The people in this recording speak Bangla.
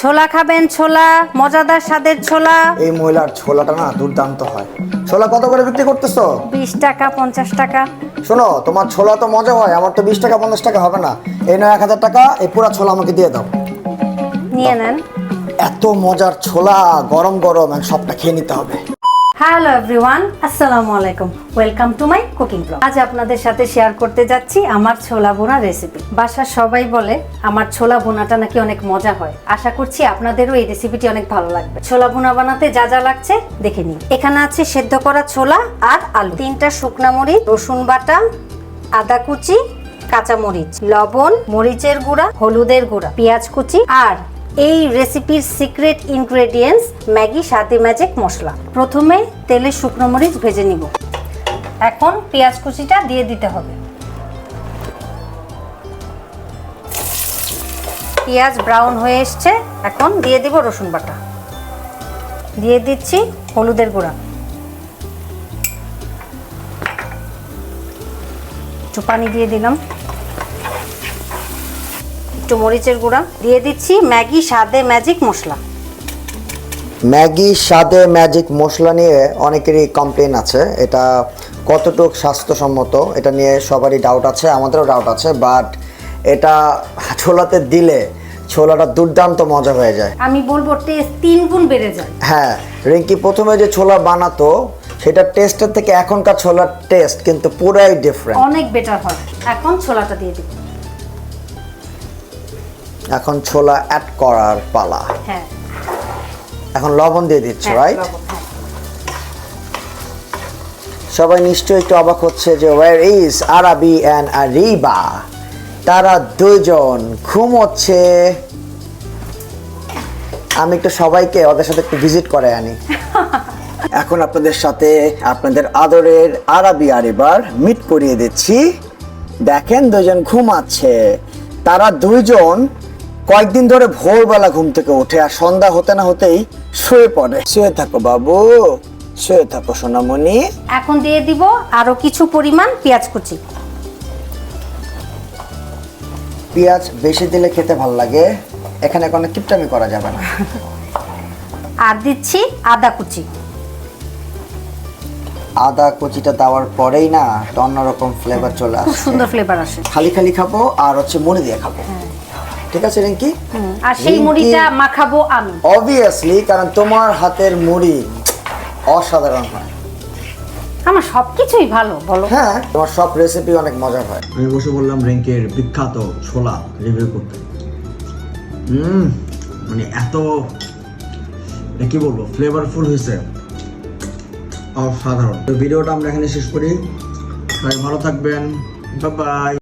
ছোলা খাবেন, ছোলা মজাদার স্বাদের ছোলা। এই মহিলার ছোলাটা না দুর্দান্ত হয়। ছোলা কত করে বিক্রি করতেছো? 20 টাকা, 50 টাকা। শোনো, তোমার ছোলা তো মজা হয়, আমার তো 20 টাকা 50 টাকা হবে না। এই নয় 1000 টাকা, এই পুরা ছোলা আমাকে দিয়ে দাও। নিয়ে নেন। এত মজার ছোলা, গরম গরম সবটা খেয়ে নিতে হবে। হ্যালো এভরিওয়ান, আসসালামু আলাইকুম, welcome to my cooking blog. আজ আপনাদের সাথে শেয়ার করতে যাচ্ছি আমার ছোলা ভুনা রেসিপি। বাসার সবাই বলে আমার ছোলা ভুনাটা নাকি অনেক মজা হয়। আশা করছি আপনাদেরও এই রেসিপিটি অনেক ভালো লাগবে। ছোলা ভুনা বানাতে যা যা লাগছে দেখে নিন। এখানে আছে সেদ্ধ করা ছোলা আর আলু, 3টা শুকনা মরিচ, রসুন বাটা, আদা কুচি, কাঁচা মরিচ, লবণ, মরিচের গুঁড়া, হলুদের গুঁড়া, পেঁয়াজ কুচি আর এই রেসিপির সিক্রেট ইনগ্রেডিয়েন্টস ম্যাগি স্বাদে ম্যাজিক মশলা। প্রথমে তেলে শুকনো মরিচ ভেজে নিব। এখন পেঁয়াজ কুচিটা দিয়ে দিতে হবে। পেঁয়াজ ব্রাউন হয়ে এসছে, এখন দিয়ে দিব রসুন বাটা, দিয়ে দিচ্ছি হলুদের গুঁড়া, একটু পানি দিয়ে দিলাম, একটু মরিচের গুঁড়া, দিয়ে দিচ্ছি ম্যাগি স্বাদে ম্যাজিক মশলা। ম্যাগি স্বাদে ম্যাজিক মশলা নিয়ে অনেকেরই কমপ্লেন আছে, এটা কতটুকু স্বাস্থ্যসম্মত এটা নিয়ে সবারই ডাউট আছে, আমাদেরও ডাউট আছে। বাট এটা ছোলাতে দিলে ছোলাটা দুর্দান্ত মজা হয়ে যায়। আমি বলবো টেস্ট 3 গুণ বেড়ে যায়। হ্যাঁ, রিঙ্কি প্রথমে যে ছোলা বানাতো সেটা টেস্টের থেকে এখনকার ছোলার টেস্ট কিন্তু পুরাই ডিফারেন্ট, অনেক বেটার হয়। এখন ছোলাটা দিয়ে দিব। এখন ছোলা অ্যাড করার পালা। হ্যাঁ, এখন লবণ দিয়ে দিচ্ছ, রাইট? লবণ, হ্যাঁ। সবাই নিশ্চয়ই একটু অবাক হচ্ছে যে ওয়্যার ইজ আরাবি অ্যান্ড আরিবা, তারা দুজন ঘুমোচ্ছে। আমি একটু সবাইকে ওদের সাথে একটু ভিজিট করে আনি। এখন আপনাদের সাথে আপনাদের আদরের আরাবি আরিবার মিট করিয়ে দিচ্ছি। দেখেন দুজন ঘুমাচ্ছে। তারা দুইজন কয়েকদিন ধরে ভোরবেলা ঘুম থেকে ওঠে আর সন্ধ্যা হতে না হতেই শুয়ে পড়ে। শুয়ে থাকো বাবু, শুয়ে থাকো সোনামণি। এখন দিয়ে দিব আরো কিছু পরিমাণ পেঁয়াজ কুচি। পেঁয়াজ বেশি দিলে খেতে ভালো লাগে, এখানে কোনো কিপটামি করা যাবে না। আর দিচ্ছি আদা কুচি। আদা কুচিটা দেওয়ার পরেই না একটা অন্যরকম ফ্লেভার চলে খুব আসে। সুন্দর ফ্লেভার আসে। খালি খালি খাবো আর হচ্ছে মুড়ি দিয়ে খাবো। ঠিক আছে রিঙ্কি? আর সেই মুড়িটা মাখাবো আমি। অবভিয়াসলি, কারণ তোমার হাতের মুড়ি অসাধারণ হয়। আমার সবকিছুই ভালো, বলো। হ্যাঁ, তোমার সব রেসিপি অনেক মজার হয়। আমি বসে বললাম রিঙ্কির বিখ্যাত ছোলা রিভিউ করতে। মানে এত কি বলবো, ফ্লেভারফুল হয়েছে, অসাধারণ। তো ভিডিওটা আমরা এখানে শেষ করি। সবাই ভালো থাকবেন, বাই বাই।